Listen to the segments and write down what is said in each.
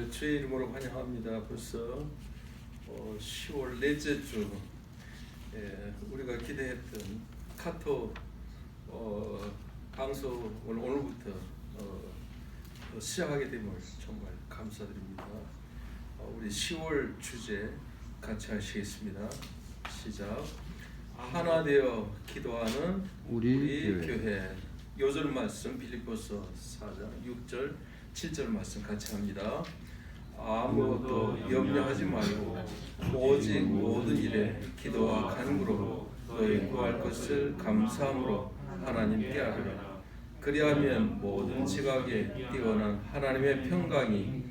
주의 이름으로 환영합니다. 벌써 10월 넷째 주 우리가 기대했던 카톡 방송을 오늘부터 시작하게 됨을 정말 감사드립니다. 우리 10월 주제 같이 하시겠습니다. 시작. 하나 되어 기도하는 우리 교회. 요절 말씀 빌립보서 4장 6절 7절 말씀 같이 합니다. 아무것도 염려하지 말고 오직 모든 일에 기도와 간구로 너희 구할 것을 감사함으로 하나님께 아뢰라. 그리하면 모든 지각에 뛰어난 하나님의 평강이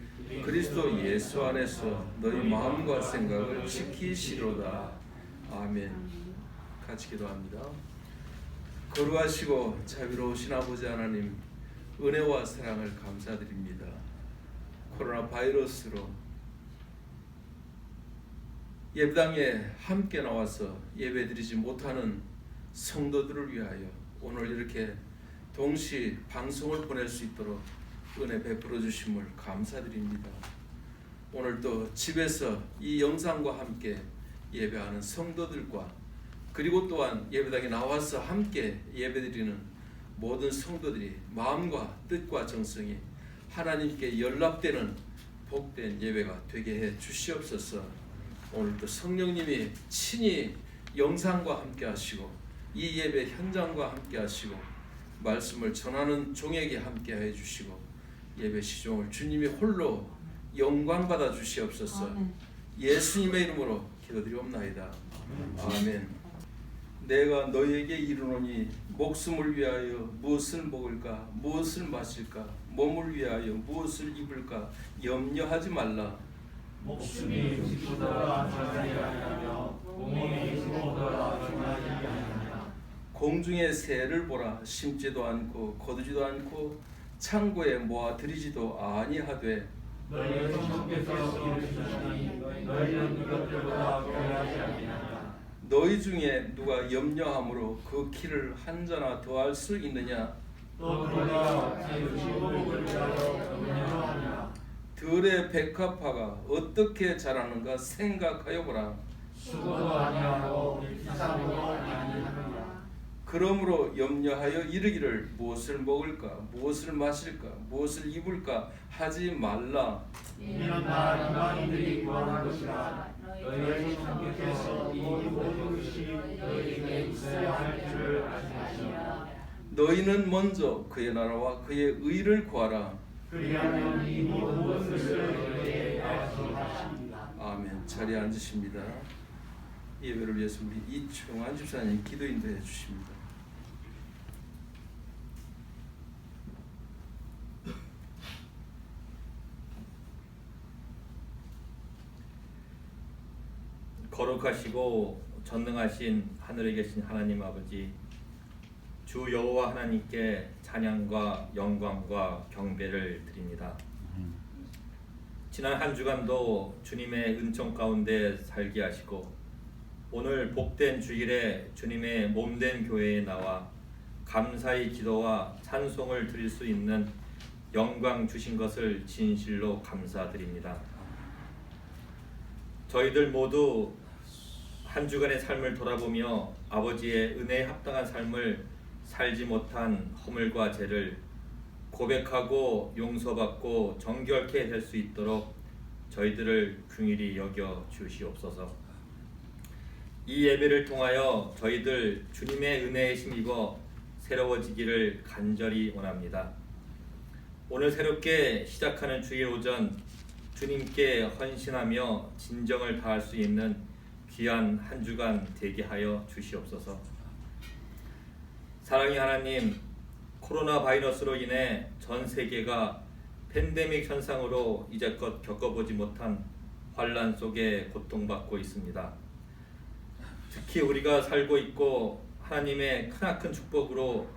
그리스도 예수 안에서 너희 마음과 생각을 지키시로다. 아멘. 같이 기도합니다. 거룩하시고 자비로우신 아버지 하나님, 은혜와 사랑을 감사드립니다. 코로나 바이러스로 예배당에 함께 나와서 예배드리지 못하는 성도들을 위하여 오늘 이렇게 동시 방송을 보낼 수 있도록 은혜 베풀어 주심을 감사드립니다. 오늘도 집에서 이 영상과 함께 예배하는 성도들과 그리고 또한 예배당에 나와서 함께 예배드리는 모든 성도들이 마음과 뜻과 정성이 하나님께 연락되는 복된 예배가 되게 해 주시옵소서. 오늘도 성령님이 친히 영상과 함께 하시고 이 예배 현장과 함께 하시고 말씀을 전하는 종에게 함께 해 주시고 예배 시종을 주님이 홀로 영광 받아 주시옵소서. 예수님의 이름으로 기도드리옵나이다. 아멘. 내가 너희에게 이르노니 목숨을 위하여 무엇을 먹을까 무엇을 마실까 몸을 위하여 무엇을 입을까 염려하지 말라. 목숨이 음식보다 중하지 아니하며 몸이 음식보다 중하지 아니하냐. 공중의 새를 보라. 심지도 않고 거두지도 않고 창고에 모아 들이지도 아니하되 너희 성령께서 이루시니 너희는 이것들보다 귀하지 아니하냐. 너희 중에 누가 염려함으로 그 키를 한 자나 더할 수 있느냐. 또 누가 제 의복을 위하여 염려하냐. 들의 백합화가 어떻게 자라는가 생각하여 보라. 수고도 아니하고 비싼도 아니하느냐. 그러므로 염려하여 이르기를 무엇을 먹을까 무엇을 마실까 무엇을 입을까 하지 말라. 이는 다 이방인들이 구하는 것이라. 너희 성령께서 이 모든 것이 너희에게 있어야 할 줄 아시나이다. 너희는 먼저 그의 나라와 그의 의를 구하라. 그리하면 이 모든 것을 너희에게 더하시리라. 아멘. 자리에 앉으십니다. 예배를 위해서 우리 이충환 집사님 기도 인도해 주십니다. 거룩하시고 전능하신 하늘에 계신 하나님 아버지, 주 여호와 하나님께 찬양과 영광과 경배를 드립니다. 지난 한 주간도 주님의 은총 가운데 살게 하시고 오늘 복된 주일에 주님의 몸된 교회에 나와 감사의 기도와 찬송을 드릴 수 있는 영광 주신 것을 진실로 감사드립니다. 저희들 모두 한 주간의 삶을 돌아보며 아버지의 은혜에 합당한 삶을 살지 못한 허물과 죄를 고백하고 용서받고 정결케 될 수 있도록 저희들을 긍휼히 여겨 주시옵소서. 이 예배를 통하여 저희들 주님의 은혜에 힘입어 새로워지기를 간절히 원합니다. 오늘 새롭게 시작하는 주일 오전 주님께 헌신하며 진정을 다할 수 있는 귀한 한 주간 되게 하여 주시옵소서. 사랑의 하나님, 코로나 바이러스로 인해 전 세계가 팬데믹 현상으로 이제껏 겪어보지 못한 환난 속에 고통받고 있습니다. 특히 우리가 살고 있고 하나님의 크나큰 축복으로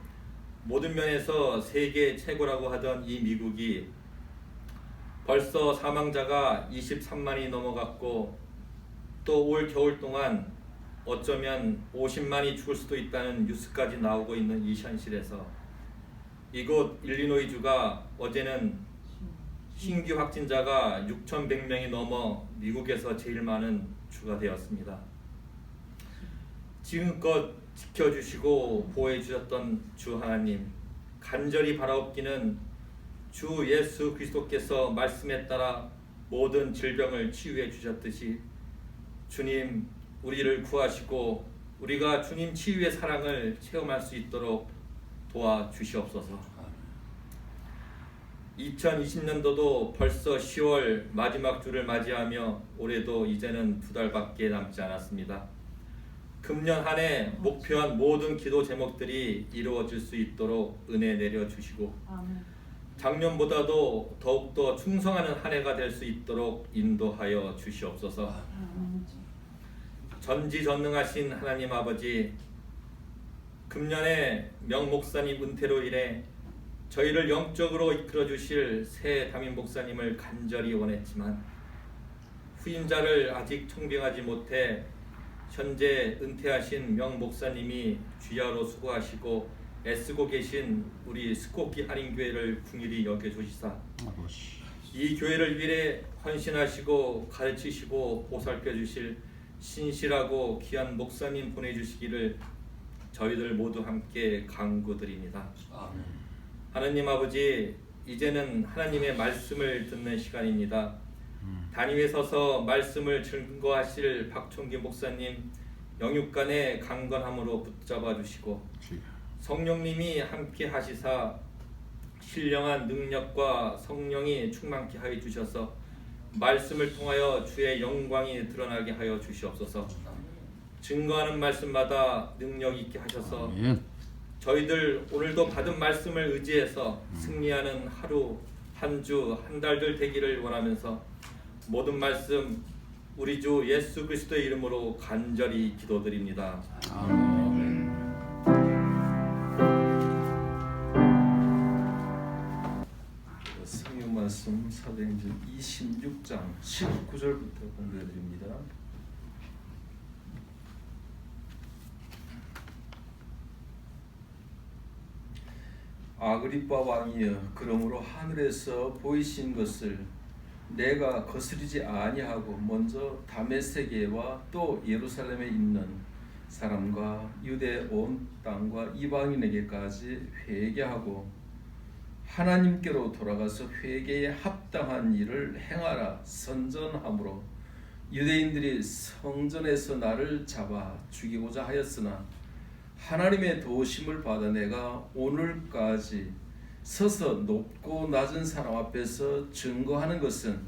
모든 면에서 세계 최고라고 하던 이 미국이 벌써 사망자가 23만이 넘어갔고 또 올 겨울 동안 어쩌면 50만이 죽을 수도 있다는 뉴스까지 나오고 있는 이 현실에서 이곳 일리노이주가 어제는 신규 확진자가 6,100명이 넘어 미국에서 제일 많은 주가 되었습니다. 지금껏 지켜주시고 보호해주셨던 주 하나님, 간절히 바라옵기는 주 예수 그리스도께서 말씀에 따라 모든 질병을 치유해 주셨듯이 주님 우리를 구하시고 우리가 주님 치유의 사랑을 체험할 수 있도록 도와주시옵소서. 2020년도도 벌써 10월 마지막 주를 맞이하며 올해도 이제는 2달밖에 남지 않았습니다. 금년 한 해 목표한 모든 기도 제목들이 이루어질 수 있도록 은혜 내려주시고 작년보다도 더욱더 충성하는 한 해가 될 수 있도록 인도하여 주시옵소서. 전지전능하신 하나님 아버지, 금년에 명 목사님 은퇴로 인해 저희를 영적으로 이끌어 주실 새 담임 목사님을 간절히 원했지만 후임자를 아직 청빙하지 못해 현재 은퇴하신 명 목사님이 주야로 수고하시고 애쓰고 계신 우리 스코키 한인교회를 긍휼히 여겨주시사 이 교회를 위해 헌신하시고 가르치시고 보살펴 주실 신실하고 귀한 목사님 보내주시기를 저희들 모두 함께 간구드립니다. 아멘. 하나님 아버지, 이제는 하나님의 말씀을 듣는 시간입니다. 단위에 서서 말씀을 증거하실 박총기 목사님 영육간의 강건함으로 붙잡아 주시고 성령님이 함께 하시사 신령한 능력과 성령이 충만케 하여 주셔서 말씀을 통하여 주의 영광이 드러나게 하여 주시옵소서. 증거하는 말씀마다 능력 있게 하셔서 저희들 오늘도 받은 말씀을 의지해서 승리하는 하루, 한 주, 한 달들 되기를 원하면서 모든 말씀 우리 주 예수 그리스도의 이름으로 간절히 기도드립니다. 아멘. 성경 말씀 사도행전 26장 19절부터 공부해드립니다. 아그리빠 왕이여, 그러므로 하늘에서 보이신 것을 내가 거스르지 아니하고 먼저 다메섹에와 또 예루살렘에 있는 사람과 유대 온 땅과 이방인에게까지 회개하고 하나님께로 돌아가서 회개에 합당한 일을 행하라 선전함으로 유대인들이 성전에서 나를 잡아 죽이고자 하였으나 하나님의 도우심을 받아 내가 오늘까지 서서 높고 낮은 사람 앞에서 증거하는 것은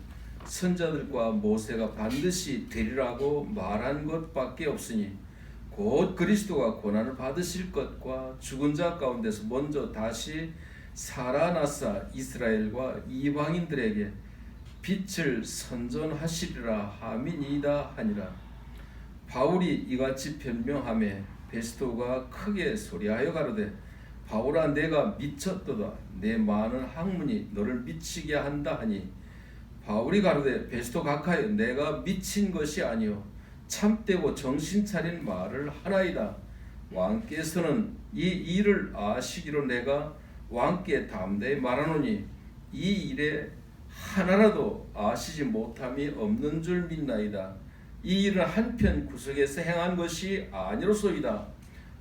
선자들과 모세가 반드시 되리라고 말한 것밖에 없으니 곧 그리스도가 고난을 받으실 것과 죽은 자 가운데서 먼저 다시 살아나사 이스라엘과 이방인들에게 빛을 선전하시리라 함이니이다 하니라. 바울이 이같이 변명하매 베스토가 크게 소리하여 가로되 바울아, 내가 미쳤도다. 내 많은 학문이 너를 미치게 한다 하니 바울이 가로되 베스토 각하여 내가 미친 것이 아니요 참되고 정신 차린 말을 하나이다. 왕께서는 이 일을 아시기로 내가 왕께 담대히 말하노니 이 일에 하나라도 아시지 못함이 없는 줄 믿나이다. 이 일은 한편 구석에서 행한 것이 아니로소이다.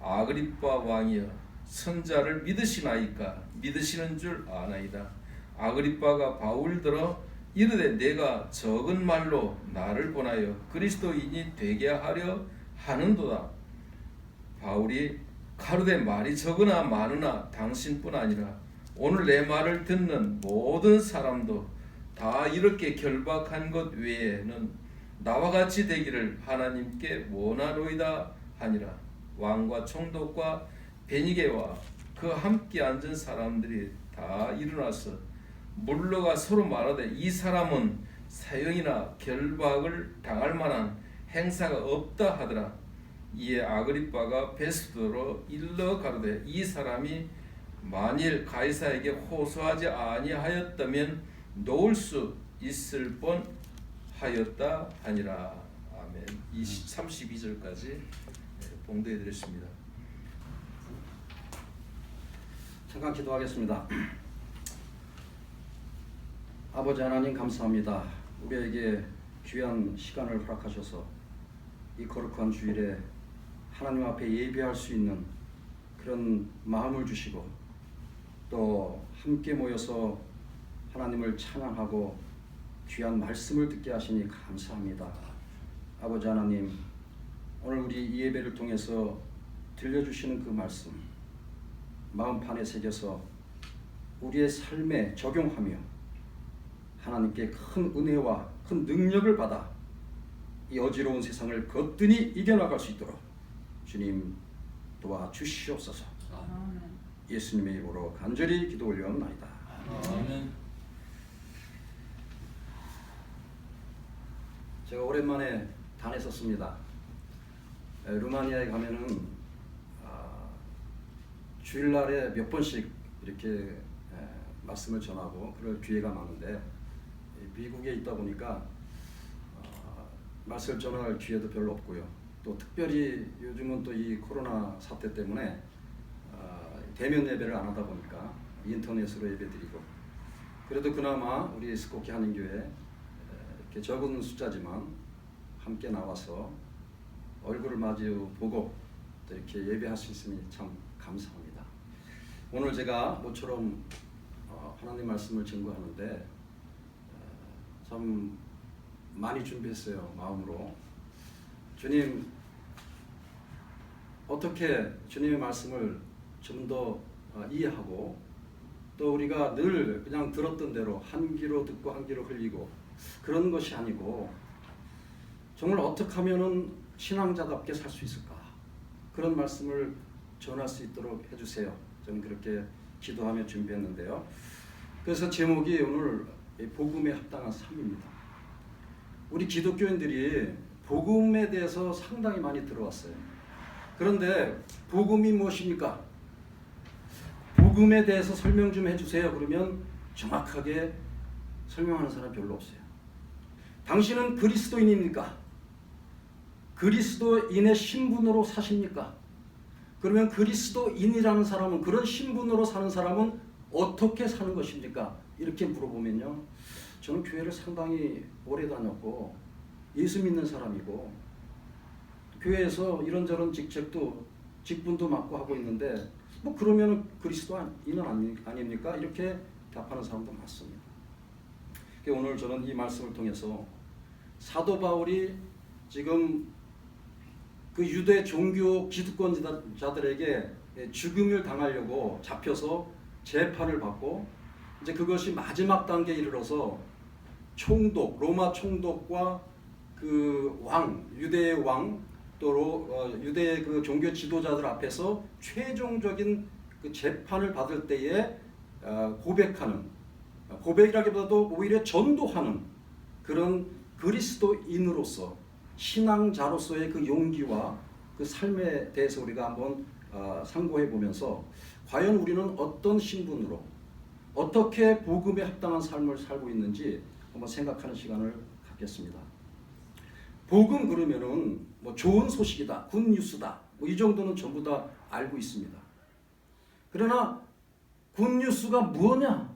아그리빠 왕이여, 선자를 믿으시나이까? 믿으시는 줄 아나이다. 아그리빠가 바울들어 이르되 내가 적은 말로 나를 권하여 그리스도인이 되게 하려 하는도다. 바울이 가로되 말이 적으나 많으나 당신뿐 아니라 오늘 내 말을 듣는 모든 사람도 다 이렇게 결박한 것 외에는 나와 같이 되기를 하나님께 원하노이다 하니라. 왕과 총독과 베니게와 그 함께 앉은 사람들이 다 일어나서 물러가 서로 말하되 이 사람은 사형이나 결박을 당할 만한 행사가 없다 하더라. 이에 아그리빠가 베스도로 일러 가로되 이 사람이 만일 가이사에게 호소하지 아니하였다면 놓을 수 있을 뻔 하였다 하니라. 아멘. 32절까지 봉독해 드렸습니다. 잠깐 기도하겠습니다. 아버지 하나님 감사합니다. 우리에게 귀한 시간을 허락하셔서 이 거룩한 주일에 하나님 앞에 예배할 수 있는 그런 마음을 주시고 또 함께 모여서 하나님을 찬양하고 귀한 말씀을 듣게 하시니 감사합니다. 아버지 하나님, 오늘 우리 이 예배를 통해서 들려주시는 그 말씀 마음판에 새겨서 우리의 삶에 적용하며 하나님께 큰 은혜와 큰 능력을 받아 이 어지러운 세상을 거뜬히 이겨나갈 수 있도록 주님 도와주시옵소서. 예수님의 이름으로 간절히 기도 올려옵나이다. 아멘. 제가 오랜만에 다녔었습니다. 루마니아에 가면은 주일날에 몇 번씩 이렇게 말씀을 전하고 그럴 기회가 많은데 미국에 있다 보니까 말씀을 전할 기회도 별로 없고요. 또 특별히 요즘은 또 이 코로나 사태 때문에 대면 예배를 안 하다 보니까 인터넷으로 예배드리고, 그래도 그나마 우리 스코키 한인교회 이렇게 적은 숫자지만 함께 나와서 얼굴을 마주 보고 또 이렇게 예배할 수 있으니 참 감사합니다. 오늘 제가 모처럼 하나님 말씀을 증거하는데 참 많이 준비했어요. 마음으로 주님 어떻게 주님의 말씀을 좀 더 이해하고 또 우리가 늘 그냥 들었던 대로 한 귀로 듣고 한 귀로 흘리고 그런 것이 아니고 정말 어떻게 하면은 신앙자답게 살 수 있을까, 그런 말씀을 전할 수 있도록 해주세요. 저는 그렇게 기도하며 준비했는데요. 그래서 제목이 오늘 복음에 합당한 삶입니다. 우리 기독교인들이 복음에 대해서 상당히 많이 들어왔어요. 그런데 복음이 무엇입니까? 복음에 대해서 설명 좀 해주세요. 그러면 정확하게 설명하는 사람 별로 없어요. 당신은 그리스도인입니까? 그리스도인의 신분으로 사십니까? 그러면 그리스도인이라는 사람은, 그런 신분으로 사는 사람은 어떻게 사는 것입니까? 이렇게 물어보면요, 저는 교회를 상당히 오래 다녔고 예수 믿는 사람이고 교회에서 이런저런 직분도 맡고 하고 있는데 뭐 그러면 그리스도인은 아닙니까? 이렇게 답하는 사람도 많습니다. 오늘 저는 이 말씀을 통해서 사도 바울이 지금 그 유대 종교 기득권자들에게 죽음을 당하려고 잡혀서 재판을 받고 이제 그것이 마지막 단계에 이르러서 총독, 로마 총독과 그 왕, 유대의 왕, 또 유대의 그 종교 지도자들 앞에서 최종적인 그 재판을 받을 때에 고백하는, 고백이라기보다도 오히려 전도하는 그런 그리스도인으로서 신앙자로서의 그 용기와 그 삶에 대해서 우리가 한번 상고해 보면서 과연 우리는 어떤 신분으로 어떻게 복음에 합당한 삶을 살고 있는지 한번 생각하는 시간을 갖겠습니다. 복음 그러면은 뭐 좋은 소식이다, 굿뉴스다, 뭐 이 정도는 전부 다 알고 있습니다. 그러나 굿뉴스가 뭐냐?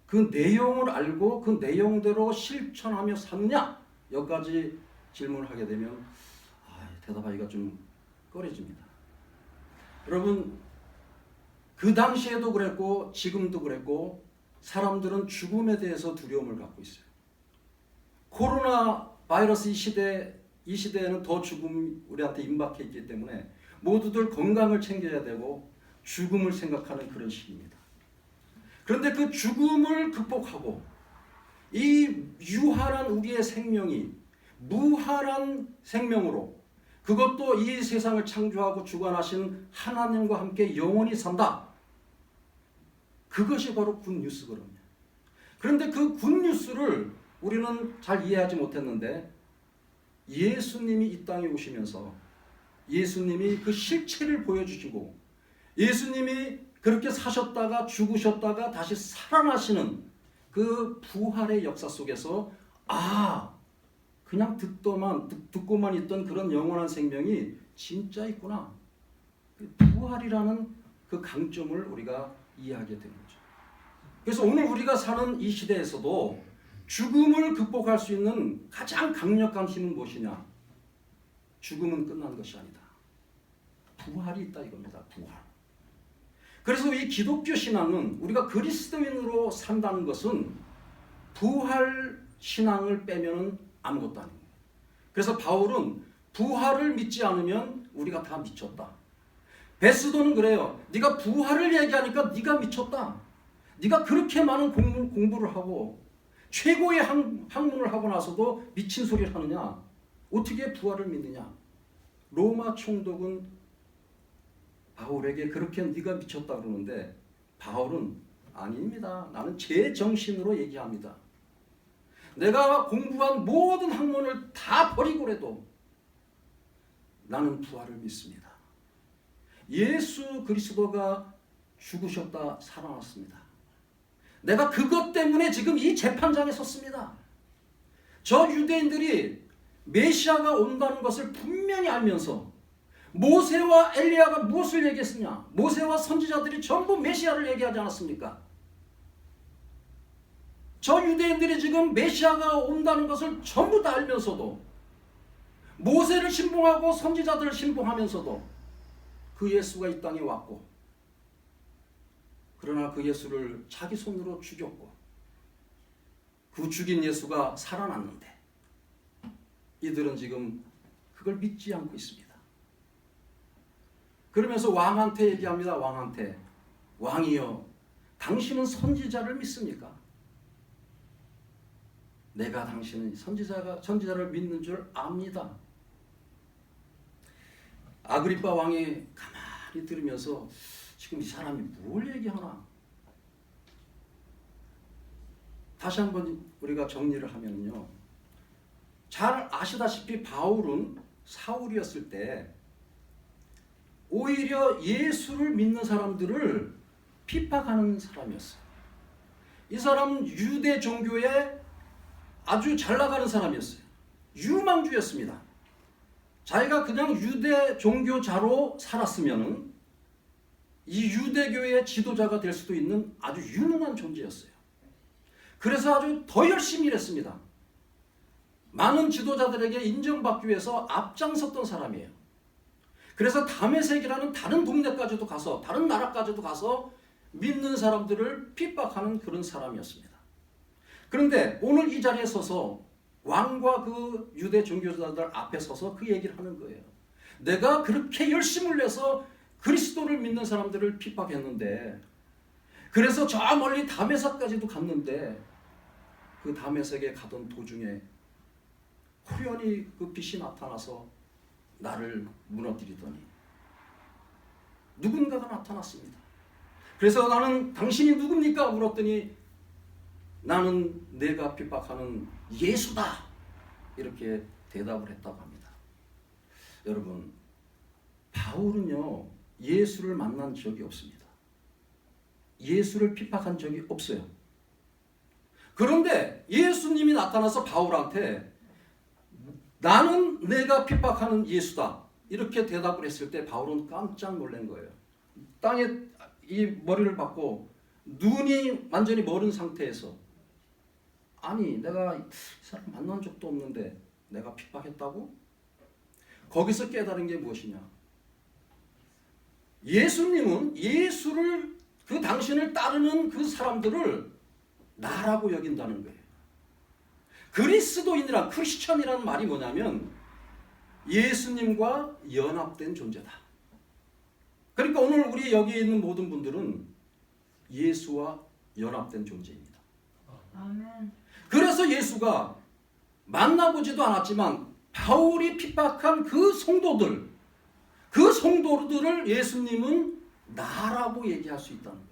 그 내용을 알고 그 내용대로 실천하며 사느냐? 여기까지 질문을 하게 되면 대답하기가 좀 꺼려집니다. 여러분, 그 당시에도 그랬고 지금도 그랬고 사람들은 죽음에 대해서 두려움을 갖고 있어요. 코로나 바이러스 이 시대에는 더 죽음이 우리한테 임박해 있기 때문에 모두들 건강을 챙겨야 되고 죽음을 생각하는 그런 시기입니다. 그런데 그 죽음을 극복하고 이 유한한 우리의 생명이 무한한 생명으로, 그것도 이 세상을 창조하고 주관하신 하나님과 함께 영원히 산다. 그것이 바로 굿뉴스거든요. 그런데 그 굿뉴스를 우리는 잘 이해하지 못했는데 예수님이 이 땅에 오시면서 예수님이 그 실체를 보여주시고 예수님이 그렇게 사셨다가 죽으셨다가 다시 살아나시는 그 부활의 역사 속에서 그냥 듣고만 있던 그런 영원한 생명이 진짜 있구나. 부활이라는 그 강점을 우리가 이해하게 되는 거죠. 그래서 오늘 우리가 사는 이 시대에서도 죽음을 극복할 수 있는 가장 강력한 힘은 무엇이냐? 죽음은 끝난 것이 아니다. 부활이 있다 이겁니다. 부활. 그래서 이 기독교 신앙은 우리가 그리스도인으로 산다는 것은 부활 신앙을 빼면 아무것도 아닙니다. 그래서 바울은 부활을 믿지 않으면 우리가 다 미쳤다. 베스도는 그래요. 네가 부활을 얘기하니까 네가 미쳤다. 네가 그렇게 많은 공부를 하고 최고의 학문을 하고 나서도 미친 소리를 하느냐? 어떻게 부활을 믿느냐? 로마 총독은 바울에게 그렇게 네가 미쳤다 그러는데 바울은 아닙니다. 나는 제 정신으로 얘기합니다. 내가 공부한 모든 학문을 다 버리고라도 나는 부활을 믿습니다. 예수 그리스도가 죽으셨다 살아났습니다. 내가 그것 때문에 지금 이 재판장에 섰습니다. 저 유대인들이 메시아가 온다는 것을 분명히 알면서 모세와 엘리야가 무엇을 얘기했느냐? 모세와 선지자들이 전부 메시아를 얘기하지 않았습니까? 저 유대인들이 지금 메시아가 온다는 것을 전부 다 알면서도 모세를 신봉하고 선지자들을 신봉하면서도 그 예수가 이 땅에 왔고 그러나 그 예수를 자기 손으로 죽였고 그 죽인 예수가 살아났는데 이들은 지금 그걸 믿지 않고 있습니다. 그러면서 왕한테 얘기합니다. 왕한테 왕이여 당신은 선지자를 믿습니까? 내가 당신은 선지자를 믿는 줄 압니다. 아그리빠 왕이 가만히 들으면서 지금 이 사람이 뭘 얘기하나? 다시 한번 우리가 정리를 하면요. 잘 아시다시피 바울은 사울이었을 때 오히려 예수를 믿는 사람들을 핍박하는 사람이었어요. 이 사람은 유대 종교에 아주 잘 나가는 사람이었어요. 유망주였습니다. 자기가 그냥 유대 종교자로 살았으면 이 유대교의 지도자가 될 수도 있는 아주 유능한 존재였어요. 그래서 아주 더 열심히 일했습니다. 많은 지도자들에게 인정받기 위해서 앞장섰던 사람이에요. 그래서 다메섹이라는 다른 동네까지도 가서 다른 나라까지도 가서 믿는 사람들을 핍박하는 그런 사람이었습니다. 그런데 오늘 이 자리에 서서 왕과 그 유대 종교자들 앞에 서서 그 얘기를 하는 거예요. 내가 그렇게 열심을 내서 그리스도를 믿는 사람들을 핍박했는데 그래서 저 멀리 다메섹까지도 갔는데 그 다메섹에 가던 도중에 우연히 그 빛이 나타나서 나를 무너뜨리더니 누군가가 나타났습니다. 그래서 나는 당신이 누굽니까? 물었더니 나는 내가 핍박하는 예수다. 이렇게 대답을 했다고 합니다. 여러분, 바울은요 예수를 만난 적이 없습니다. 예수를 핍박한 적이 없어요. 그런데 예수님이 나타나서 바울한테 나는 내가 핍박하는 예수다. 이렇게 대답을 했을 때 바울은 깜짝 놀란 거예요. 땅에 이 머리를 박고 눈이 완전히 멀은 상태에서 아니 내가 이 사람 만난 적도 없는데 내가 핍박했다고? 거기서 깨달은 게 무엇이냐? 예수님은 예수를 그 당신을 따르는 그 사람들을 나라고 여긴다는 거예요. 그리스도인이란 크리스천이라는 말이 뭐냐면 예수님과 연합된 존재다. 그러니까 오늘 우리 여기 있는 모든 분들은 예수와 연합된 존재입니다. 아멘. 그래서 예수가 만나보지도 않았지만 바울이 핍박한 그 성도들을 예수님은 나라고 얘기할 수 있다는 거예요.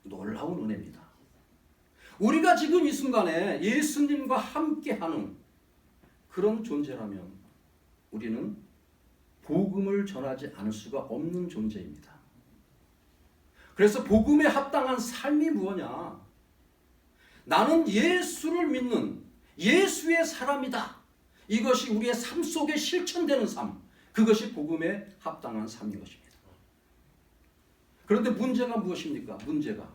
놀라운 은혜입니다. 우리가 지금 이 순간에 예수님과 함께하는 그런 존재라면 우리는 복음을 전하지 않을 수가 없는 존재입니다. 그래서 복음에 합당한 삶이 무엇냐? 나는 예수를 믿는 예수의 사람이다. 이것이 우리의 삶 속에 실천되는 삶. 그것이 복음에 합당한 삶인 것입니다. 그런데 문제가 무엇입니까? 문제가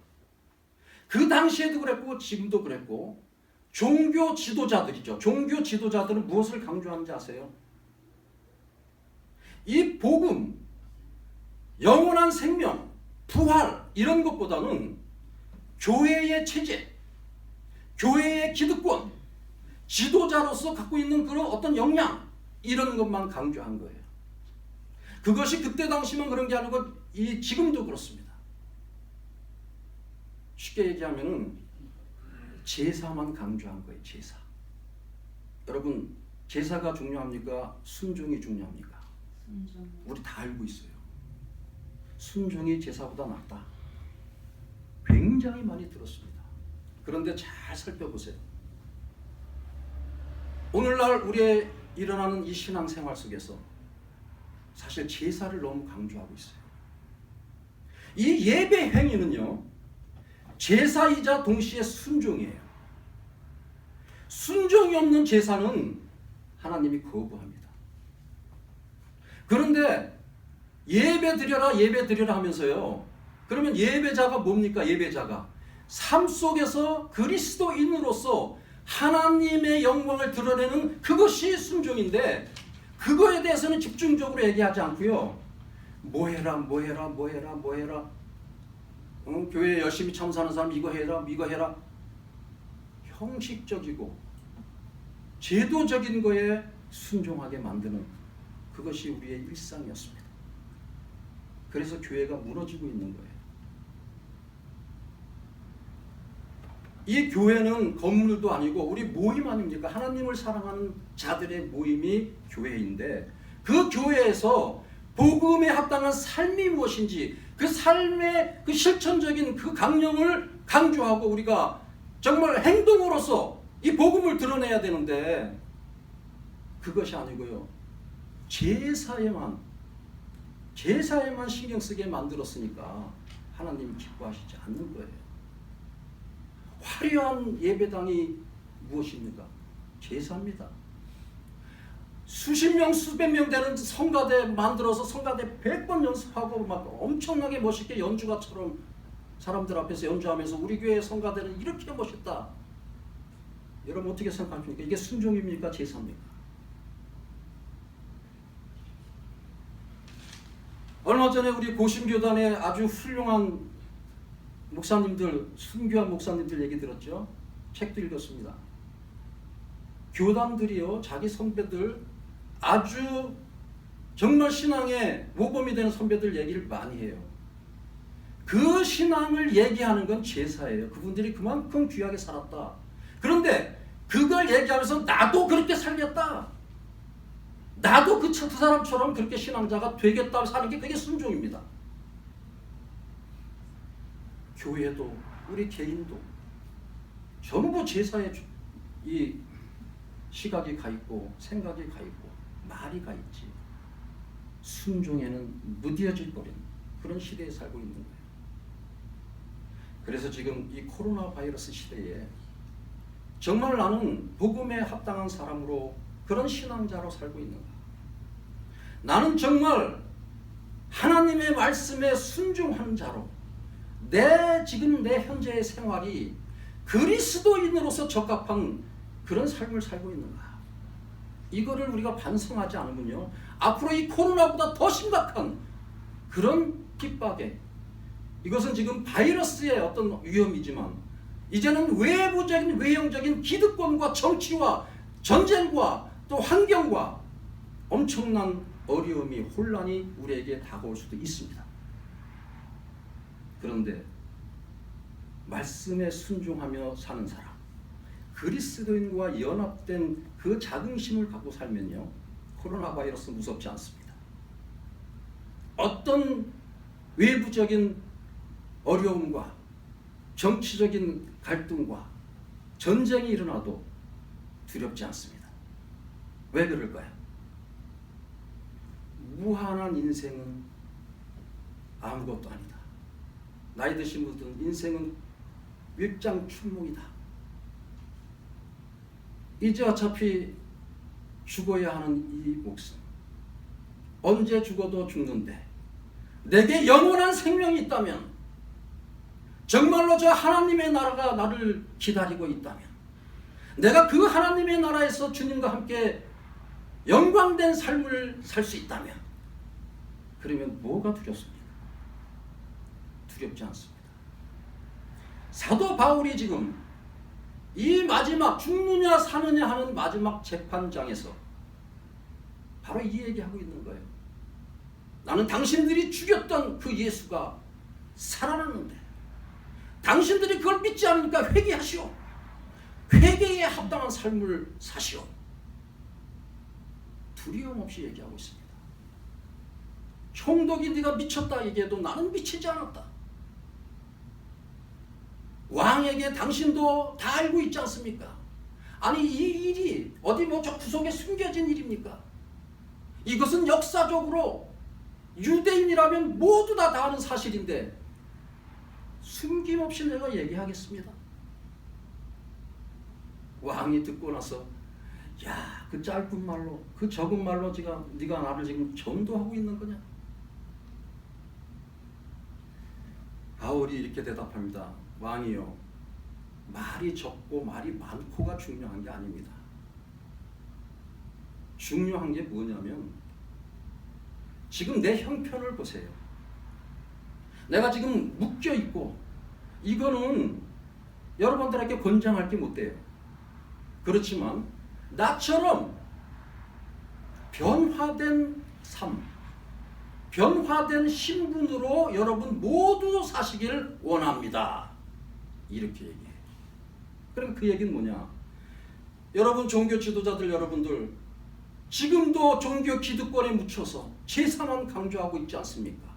그 당시에도 그랬고 지금도 그랬고 종교 지도자들이죠. 종교 지도자들은 무엇을 강조하는지 아세요? 이 복음, 영원한 생명, 부활 이런 것보다는 교회의 체제, 교회의 기득권, 지도자로서 갖고 있는 그런 어떤 역량 이런 것만 강조한 거예요. 그것이 그때 당시만 그런 게 아니고 지금도 그렇습니다. 쉽게 얘기하면은 제사만 강조한 거예요. 제사. 여러분 제사가 중요합니까? 순종이 중요합니까? 우리 다 알고 있어요. 순종이 제사보다 낫다. 굉장히 많이 들었습니다. 그런데 잘 살펴보세요. 오늘날 우리의 일어나는 이 신앙생활 속에서 사실 제사를 너무 강조하고 있어요. 이 예배 행위는요, 제사이자 동시에 순종이에요. 순종이 없는 제사는 하나님이 거부합니다. 그런데 예배 드려라 하면서요, 그러면 예배자가 뭡니까? 예배자가 삶 속에서 그리스도인으로서 하나님의 영광을 드러내는 그것이 순종인데, 그거에 대해서는 집중적으로 얘기하지 않고요, 뭐해라 교회에 열심히 참사하는 사람 이거 해라 형식적이고 제도적인 거에 순종하게 만드는 그것이 우리의 일상이었습니다. 그래서 교회가 무너지고 있는 거예요. 이 교회는 건물도 아니고 우리 모임 아닙니까? 하나님을 사랑하는 자들의 모임이 교회인데, 그 교회에서 복음에 합당한 삶이 무엇인지 그 삶의 그 실천적인 그 강령을 강조하고 우리가 정말 행동으로서 이 복음을 드러내야 되는데, 그것이 아니고요, 제사에만 신경 쓰게 만들었으니까 하나님이 기뻐하시지 않는 거예요. 화려한 예배당이 무엇입니까? 제사입니다. 수십 명, 수백 명 되는 성가대 만들어서 성가대 100번 연습하고 막 엄청나게 멋있게 연주가처럼 사람들 앞에서 연주하면서 우리 교회 성가대는 이렇게 멋있다. 여러분 어떻게 생각하십니까? 이게 순종입니까? 제사입니까? 얼마 전에 우리 고심교단의 아주 훌륭한 목사님들, 순교한 목사님들 얘기 들었죠? 책도 읽었습니다. 교단들이요, 자기 선배들, 아주 정말 신앙의 모범이 되는 선배들 얘기를 많이 해요. 그 신앙을 얘기하는 건 제사예요. 그분들이 그만큼 귀하게 살았다. 그런데 그걸 얘기하면서 나도 그렇게 살겠다, 나도 그 사람처럼 그렇게 신앙자가 되겠다 사는 게 그게 순종입니다. 교회도 우리 개인도 전부 제사에 이 시각이 가 있고 생각이 가 있고 말이 가 있지, 순종에는 무뎌질 버린 그런 시대에 살고 있는 거예요. 그래서 지금 이 코로나 바이러스 시대에 정말 나는 복음에 합당한 사람으로, 그런 신앙자로 살고 있는가, 나는 정말 하나님의 말씀에 순종하는 자로 지금 내 현재의 생활이 그리스도인으로서 적합한 그런 삶을 살고 있는가, 이거를 우리가 반성하지 않으면요, 앞으로 이 코로나보다 더 심각한 그런 핍박에, 이것은 지금 바이러스의 어떤 위험이지만 이제는 외형적인 기득권과 정치와 전쟁과 또 환경과 엄청난 어려움이, 혼란이 우리에게 다가올 수도 있습니다. 그런데 말씀에 순종하며 사는 사람, 그리스도인과 연합된 그 자긍심을 갖고 살면요, 코로나 바이러스 무섭지 않습니다. 어떤 외부적인 어려움과 정치적인 갈등과 전쟁이 일어나도 두렵지 않습니다. 왜 그럴까요? 무한한 인생은 아무것도 아니다. 나이 드신 분들은 인생은 일장춘몽이다. 이제 어차피 죽어야 하는 이 목숨, 언제 죽어도 죽는데 내게 영원한 생명이 있다면 정말로 저 하나님의 나라가 나를 기다리고 있다면, 내가 그 하나님의 나라에서 주님과 함께 영광된 삶을 살 수 있다면, 그러면 뭐가 두렵습니까? 두렵지 않습니다. 사도 바울이 지금 이 마지막 죽느냐 사느냐 하는 마지막 재판장에서 바로 이 얘기하고 있는 거예요. 나는 당신들이 죽였던 그 예수가 살아났는데 당신들이 그걸 믿지 않으니까 회개하시오. 회개에 합당한 삶을 사시오. 두려움 없이 얘기하고 있습니다. 총독이 네가 미쳤다 얘기해도 나는 미치지 않았다. 왕에게 당신도 다 알고 있지 않습니까? 아니 이 일이 어디 뭐 저 구석에 숨겨진 일입니까? 이것은 역사적으로 유대인이라면 모두 다 아는 사실인데 숨김없이 내가 얘기하겠습니다. 왕이 듣고 나서 야, 그 짧은 말로, 그 적은 말로 네가 나를 지금 전도하고 있는 거냐? 바울이 이렇게 대답합니다. 왕이요, 말이 적고 말이 많고가 중요한 게 아닙니다. 중요한 게 뭐냐면 지금 내 형편을 보세요. 내가 지금 묶여 있고 이거는 여러분들에게 권장할 게 못 돼요. 그렇지만 나처럼 변화된 삶, 변화된 신분으로 여러분 모두 사시길 원합니다. 이렇게 얘기해요. 그럼 그 얘기는 뭐냐? 여러분 종교 지도자들 여러분들 지금도 종교 기득권에 묻혀서 제사만 강조하고 있지 않습니까?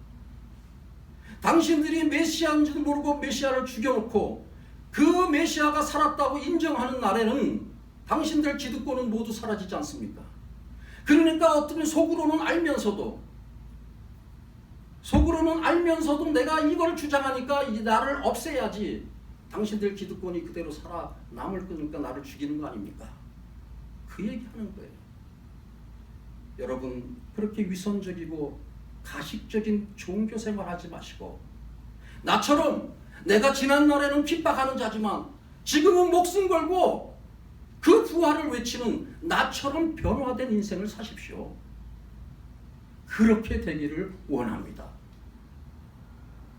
당신들이 메시아인지도 모르고 메시아를 죽여놓고 그 메시아가 살았다고 인정하는 날에는 당신들 기득권은 모두 사라지지 않습니까? 그러니까 어떤 속으로는 알면서도 내가 이걸 주장하니까 이 나를 없애야지 당신들 기득권이 그대로 살아남을 거니까 나를 죽이는 거 아닙니까? 그 얘기하는 거예요. 여러분 그렇게 위선적이고 가식적인 종교생활 하지 마시고 나처럼 내가 지난 날에는 핍박하는 자지만 지금은 목숨 걸고 그 부활을 외치는 나처럼 변화된 인생을 사십시오. 그렇게 되기를 원합니다.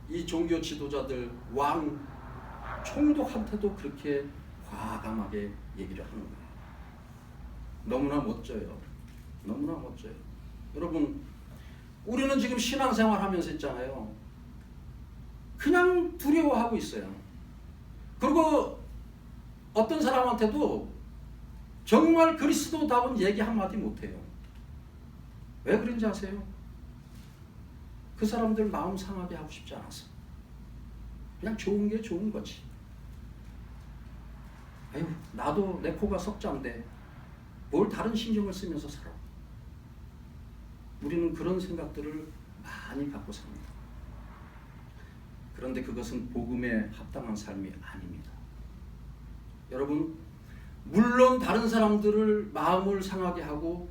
이 종교 지도자들 왕 총독한테도 그렇게 과감하게 얘기를 하는 거예요. 너무나 멋져요. 너무나 멋져요. 여러분 우리는 지금 신앙생활 하면서 있잖아요. 그냥 두려워하고 있어요. 그리고 어떤 사람한테도 정말 그리스도다운 얘기 한마디 못해요. 왜 그런지 아세요? 그 사람들 마음 상하게 하고 싶지 않아서. 그냥 좋은 게 좋은 거지. 아유, 나도 내 코가 석자인데 뭘 다른 신경을 쓰면서 살아. 우리는 그런 생각들을 많이 갖고 삽니다. 그런데 그것은 복음에 합당한 삶이 아닙니다. 여러분, 물론 다른 사람들을 마음을 상하게 하고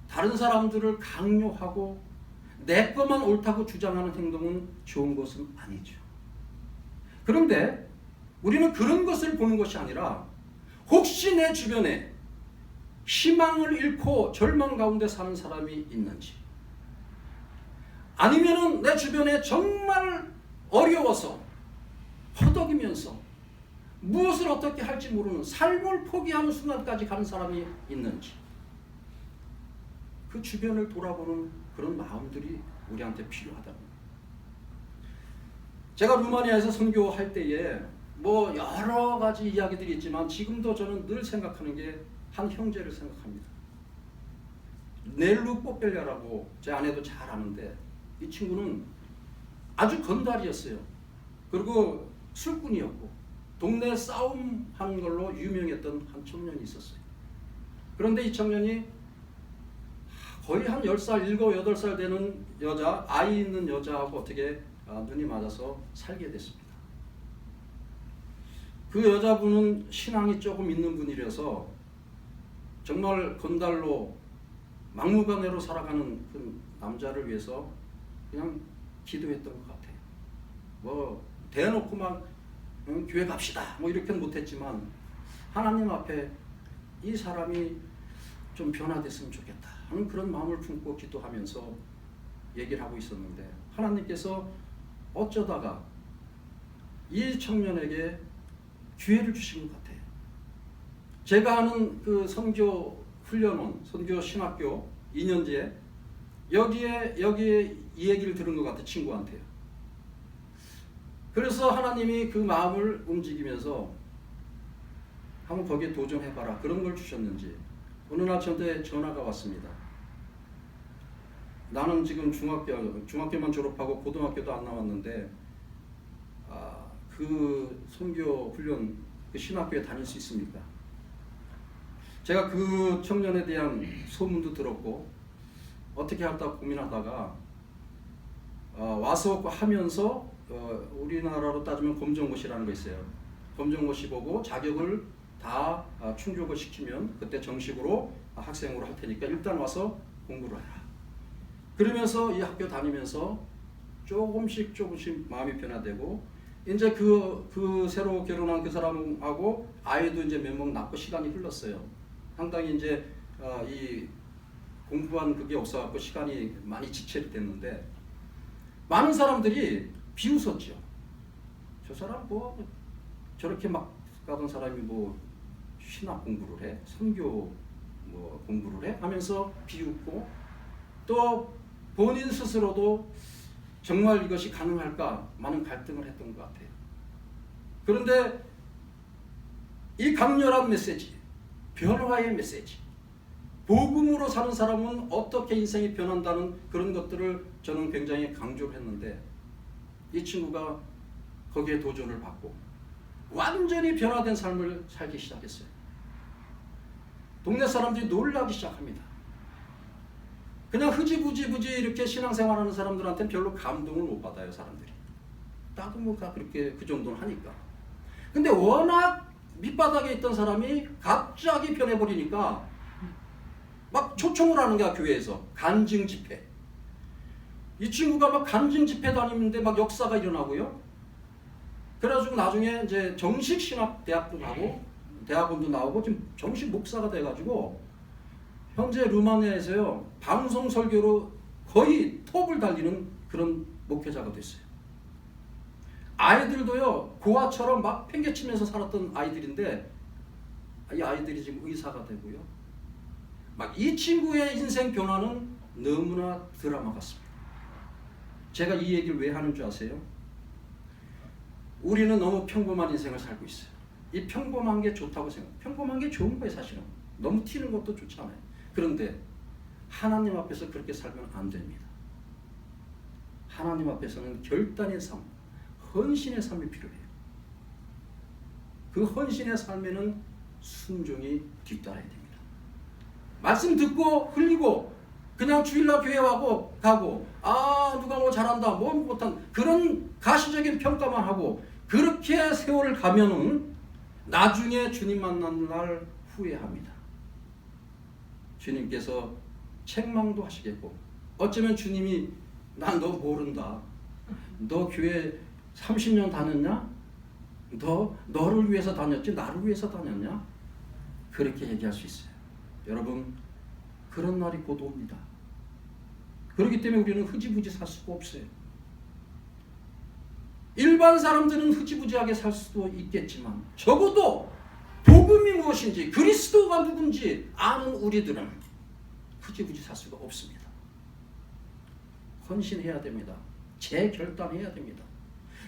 다른 사람들을 강요하고 내 것만 옳다고 주장하는 행동은 좋은 것은 아니죠. 그런데 우리는 그런 것을 보는 것이 아니라 혹시 내 주변에 희망을 잃고 절망 가운데 사는 사람이 있는지, 아니면은 내 주변에 정말 어려워서 허덕이면서 무엇을 어떻게 할지 모르는 삶을 포기하는 순간까지 가는 사람이 있는지, 그 주변을 돌아보는 그런 마음들이 우리한테 필요하다고. 제가 루마니아에서 선교할 때에 뭐 여러 가지 이야기들이 있지만 지금도 저는 늘 생각하는 게 한 형제를 생각합니다. 넬루 뽀펠레라고 제 아내도 잘 아는데 이 친구는 아주 건달이었어요. 그리고 술꾼이었고 동네 싸움하는 걸로 유명했던 한 청년이 있었어요. 그런데 이 청년이 거의 한 10살, 7, 8살 되는 여자, 아이 있는 여자하고 어떻게 눈이 맞아서 살게 됐습니다. 그 여자분은 신앙이 조금 있는 분이라서 정말 건달로 막무가내로 살아가는 그 남자를 위해서 그냥 기도했던 것 같아요. 뭐 대놓고 막 교회 갑시다 뭐 이렇게는 못했지만 하나님 앞에 이 사람이 좀 변화됐으면 좋겠다 하는 그런 마음을 품고 기도하면서 얘기를 하고 있었는데 하나님께서 어쩌다가 이 청년에게 기회를 주신 것 같아요. 제가 아는 그 선교 훈련원, 선교 신학교 2년제 여기에 이 얘기를 들은 것 같아요. 친구한테요. 그래서 하나님이 그 마음을 움직이면서 한번 거기에 도전해봐라 그런 걸 주셨는지 어느 날 저한테 전화가 왔습니다. 나는 지금 중학교만 졸업하고 고등학교도 안 나왔는데 그 선교 훈련 그 신학교에 다닐 수 있습니까? 제가 그 청년에 대한 소문도 들었고 어떻게 할까 고민하다가 와서 하면서 우리나라로 따지면 검정고시라는 거 있어요. 검정고시 보고 자격을 다 충족을 시키면 그때 정식으로 학생으로 할 테니까 일단 와서 공부를 해라. 그러면서 이 학교 다니면서 조금씩 마음이 변화되고 이제 그 새로 결혼한 그 사람하고 아이도 이제 몇 명 낳고 시간이 흘렀어요. 상당히 이제 이 공부한 그게 없어갖고 시간이 많이 지체를 됐는데 많은 사람들이 비웃었죠. 저 사람 뭐 저렇게 막 가던 사람이 뭐 신학 공부를 해, 선교 뭐 공부를 해 하면서 비웃고 또 본인 스스로도 정말 이것이 가능할까 많은 갈등을 했던 것 같아요. 그런데 이 강렬한 메시지, 변화의 메시지, 복음으로 사는 사람은 어떻게 인생이 변한다는 그런 것들을 저는 굉장히 강조를 했는데 이 친구가 거기에 도전을 받고 완전히 변화된 삶을 살기 시작했어요. 동네 사람들이 놀라기 시작합니다. 그냥 흐지부지 이렇게 신앙생활하는 사람들한테는 별로 감동을 못 받아요. 사람들이 나도 뭐 그렇게 그 정도는 하니까. 근데 워낙 밑바닥에 있던 사람이 갑자기 변해버리니까 막 초청을 하는 거야. 교회에서 간증 집회. 이 친구가 막 간증 집회 다니는데 막 역사가 일어나고요. 그래가지고 나중에 이제 정식 신학 대학도 가고 대학원도 나오고 지금 정식 목사가 돼가지고 현재 루마니아에서요 방송 설교로 거의 톱을 달리는 그런 목회자가 됐어요. 아이들도요 고아처럼 막 팽개치면서 살았던 아이들인데 이 아이들이 지금 의사가 되고요. 막 이 친구의 인생 변화는 너무나 드라마 같습니다. 제가 이 얘기를 왜 하는 줄 아세요? 우리는 너무 평범한 인생을 살고 있어요. 이 평범한 게 좋다고 생각해요. 평범한 게 좋은 거예요. 사실은 너무 튀는 것도 좋잖아요. 그런데 하나님 앞에서 그렇게 살면 안 됩니다. 하나님 앞에서는 결단의 삶, 헌신의 삶이 필요해요. 그 헌신의 삶에는 순종이 뒤따라야 됩니다. 말씀 듣고 흘리고 그냥 주일날 교회 와고 가고 누가 뭐 잘한다 뭐 못한 그런 가시적인 평가만 하고 그렇게 세월을 가면은 나중에 주님 만난 날 후회합니다. 주님께서 책망도 하시겠고 어쩌면 주님이 난 너 모른다. 너 교회 30년 다녔냐? 너를 위해서 다녔지 나를 위해서 다녔냐? 그렇게 얘기할 수 있어요. 여러분 그런 날이 곧 옵니다. 그렇기 때문에 우리는 흐지부지 살 수가 없어요. 일반 사람들은 흐지부지하게 살 수도 있겠지만 적어도 복음이 무엇인지 그리스도가 누군지 아는 우리들은 흐지부지 살 수가 없습니다. 헌신해야 됩니다. 재결단해야 됩니다.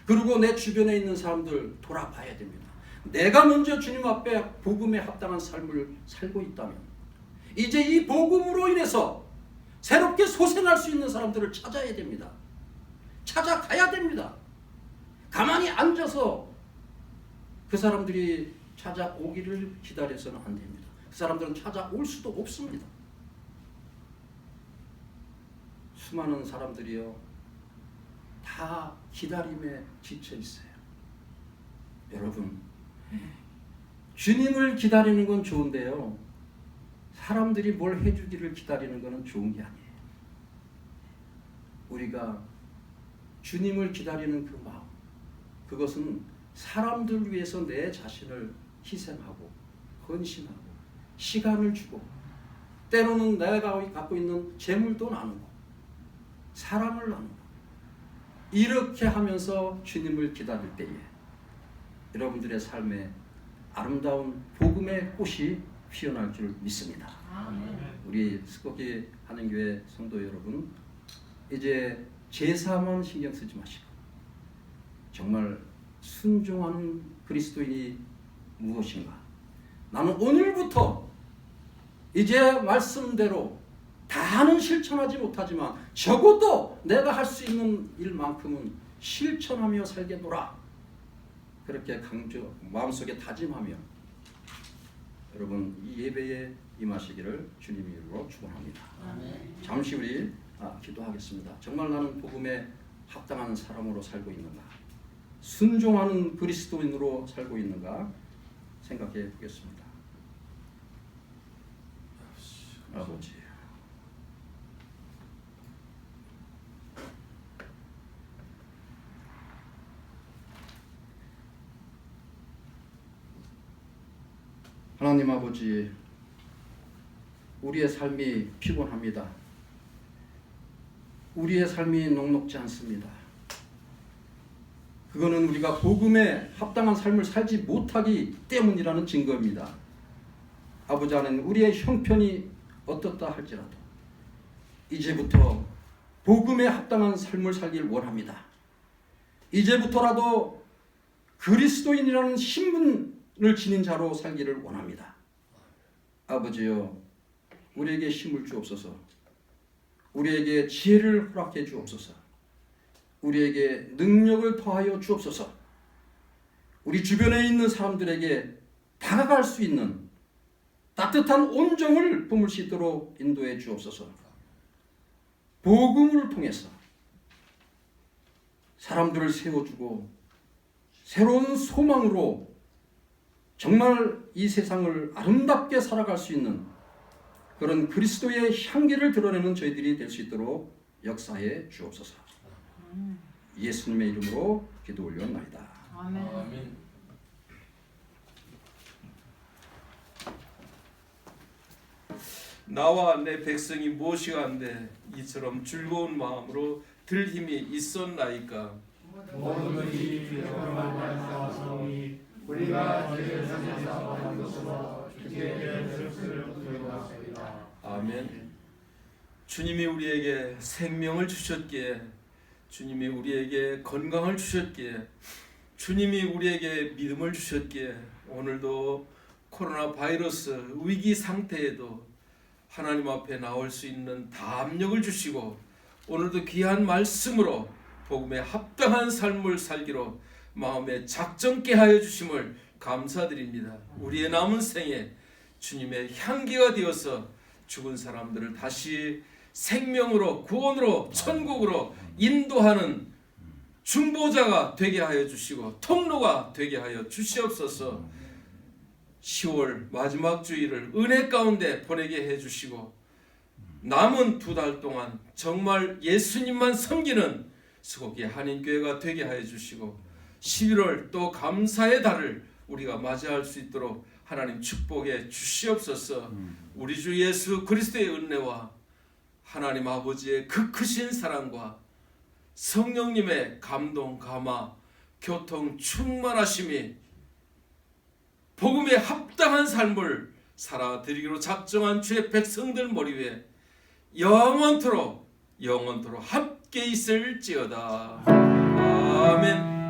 그리고 내 주변에 있는 사람들 돌아봐야 됩니다. 내가 먼저 주님 앞에 복음에 합당한 삶을 살고 있다면 이제 이 복음으로 인해서 새롭게 소생할 수 있는 사람들을 찾아야 됩니다. 찾아가야 됩니다. 가만히 앉아서 그 사람들이 찾아오기를 기다려서는 안 됩니다. 그 사람들은 찾아올 수도 없습니다. 수많은 사람들이요 다 기다림에 지쳐 있어요. 여러분 주님을 기다리는 건 좋은데요 사람들이 뭘 해주기를 기다리는 것은 좋은 게 아니에요. 우리가 주님을 기다리는 그 마음, 그것은 사람들 위해서 내 자신을 희생하고 헌신하고 시간을 주고 때로는 내가 갖고 있는 재물도 나누고 사랑을 나누고 이렇게 하면서 주님을 기다릴 때에 여러분들의 삶에 아름다운 복음의 꽃이 피어날 줄 믿습니다. 우리 스코키 한인교회 성도 여러분, 이제 제사만 신경 쓰지 마시고 정말 순종하는 그리스도인이 무엇인가? 나는 오늘부터 이제 말씀대로 다는 실천하지 못하지만 적어도 내가 할 수 있는 일만큼은 실천하며 살겠노라. 그렇게 마음속에 다짐하며 여러분 이 예배에 임하시기를 주님 이름으로 축원합니다. 잠시 우리 기도하겠습니다. 정말 나는 복음에 합당한 사람으로 살고 있는가? 순종하는 그리스도인으로 살고 있는가? 생각해 보겠습니다. 아버지, 하나님 아버지, 우리의 삶이 피곤합니다. 우리의 삶이 녹록지 않습니다. 그거는 우리가 복음에 합당한 삶을 살지 못하기 때문이라는 증거입니다. 아버지 하나님, 우리의 형편이 어떻다 할지라도 이제부터 복음에 합당한 삶을 살길 원합니다. 이제부터라도 그리스도인이라는 신분을 지닌 자로 살기를 원합니다. 아버지여, 우리에게 힘을 주옵소서. 우리에게 지혜를 허락해 주옵소서. 우리에게 능력을 더하여 주옵소서. 우리 주변에 있는 사람들에게 다가갈 수 있는 따뜻한 온정을 품을 수 있도록 인도해 주옵소서. 복음을 통해서 사람들을 세워주고 새로운 소망으로 정말 이 세상을 아름답게 살아갈 수 있는 그런 그리스도의 향기를 드러내는 저희들이 될 수 있도록 역사해 주옵소서. 예수님의 이름으로 기도 올려옵나이다. 아멘. 나와 내 백성이 무엇이간데 이처럼 즐거운 마음으로 들 힘이 있었나이까. 모든 것이 주께로만 나와서니 우리가 죄를 사면서 한 것으로 주께 슬슬 돌아왔습니다. 아멘. 주님이 우리에게 생명을 주셨기에, 주님이 우리에게 건강을 주셨기에, 주님이 우리에게 믿음을 주셨기에 오늘도 코로나 바이러스 위기 상태에도 하나님 앞에 나올 수 있는 담력을 주시고 오늘도 귀한 말씀으로 복음에 합당한 삶을 살기로 마음에 작정케 하여 주심을 감사드립니다. 우리의 남은 생에 주님의 향기가 되어서 죽은 사람들을 다시 생명으로, 구원으로, 천국으로 인도하는 중보자가 되게 하여 주시고 통로가 되게 하여 주시옵소서. 10월 마지막 주일을 은혜 가운데 보내게 해주시고 남은 2달 동안 정말 예수님만 섬기는 스코키 한인교회가 되게 하여 주시고 11월 또 감사의 달을 우리가 맞이할 수 있도록 하나님 축복해 주시옵소서. 우리 주 예수 그리스도의 은혜와 하나님 아버지의 그 크신 사랑과 성령님의 감동, 감화, 교통, 충만하심이 복음에 합당한 삶을 살아드리기로 작정한 주의 백성들 머리 위에 영원토록 함께 있을지어다. 아멘.